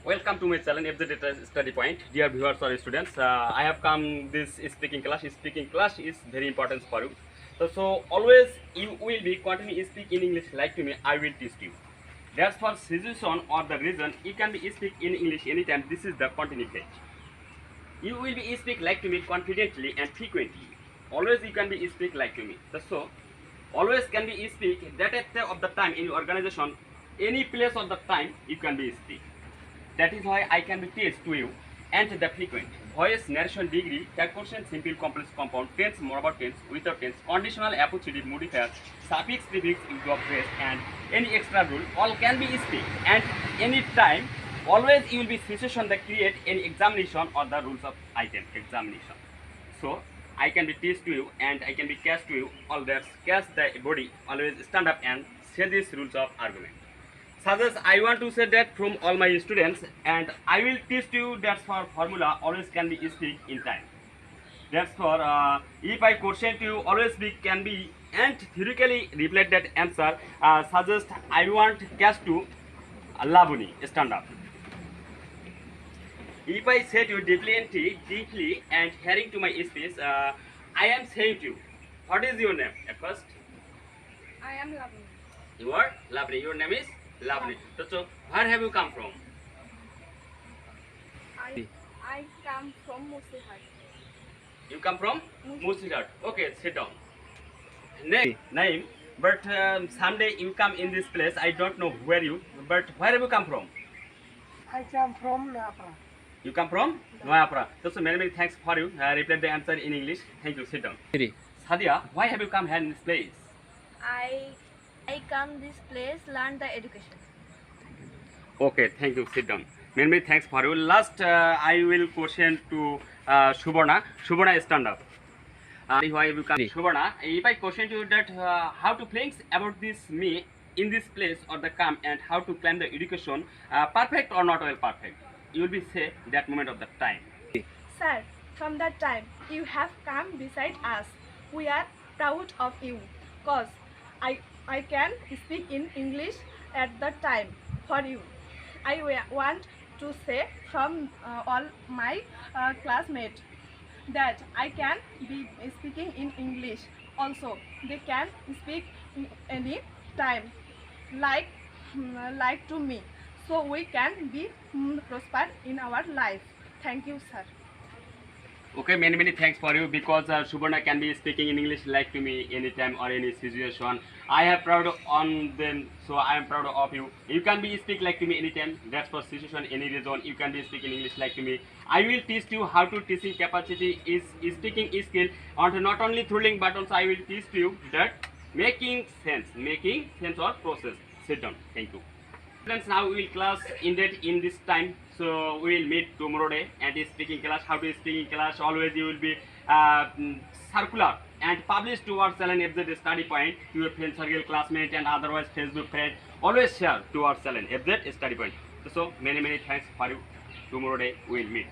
Welcome to my channel FZ Study Point. Dear viewers or students, I have come this speaking class. Speaking class is very important for you. So always you will be continue speak in English like to me. I will teach you. That's for situation or the reason you can be speak in English anytime. This is the continue page. You will be speak like to me confidently and frequently. Always you can be speak like to me. So always can be speak that at of the time in your organization, any place of the time you can be speak. That is why I can be teach to you and the frequent voice narration degree tag portion simple complex compound tense mobile tense without tense conditional appositive modifier suffix prefix use of phrase and any extra rule all can be speak and any time always you will be situation that create any examination or the rules of item examination. So I can be teach to you and I can be catch to you all that catch the body always stand up and say these rules of argument. Suggest I want to say that from all my students and I will teach you that for formula always can be speak in time. That's for if I question to you always be can be and theoretically reflect that answer. Suggest I want cash to Labuni stand up. If I say to you deeply and hearing to my speech, I am saying to you, what is your name at first? I am Lavani. You are Labuni. Your name is Lovely. So, where have you come from? I come from Musihat. You come from Musihat. Okay, sit down. Name, but someday you come in this place. I don't know where you, but where have you come from? I come from Noyapara. You come from Noyapara. So, many thanks for you. Replied the answer in English. Thank you. Sit down. Sadia, why have you come here in this place? I come this place learn the education. Okay, thank you. Sit down. Many thanks for you. Last, I will question to Subarna. Subarna, stand up. Why you come? Subarna, if I question you that how to think about this me in this place or the come and how to plan the education, perfect or not well perfect, you will be say that moment of the time. Sir, from that time you have come beside us. We are proud of you. Cause I can speak in English at the time for you. I want to say from all my classmates that I can be speaking in English. Also, they can speak any time like to me. So we can be prosper in our life. Thank you, sir. Okay, many thanks for you because Subarna can be speaking in English like to me anytime or any situation. I have proud on them, so I am proud of you. You can be speak like to me anytime. That's for situation, any reason. You can be speaking English like to me. I will teach you how to teaching capacity is speaking skill, and not only thrilling but also I will teach you that making sense or process. Sit down. Thank you. Students, now we will class ended in this time, so we will meet tomorrow day and speaking class. How to speak in class? Always you will be circular and publish to our channel FZ Study Point to your friend circle, classmate and otherwise Facebook friend. Always share to our channel FZ Study Point. So many thanks for you. Tomorrow day we will meet.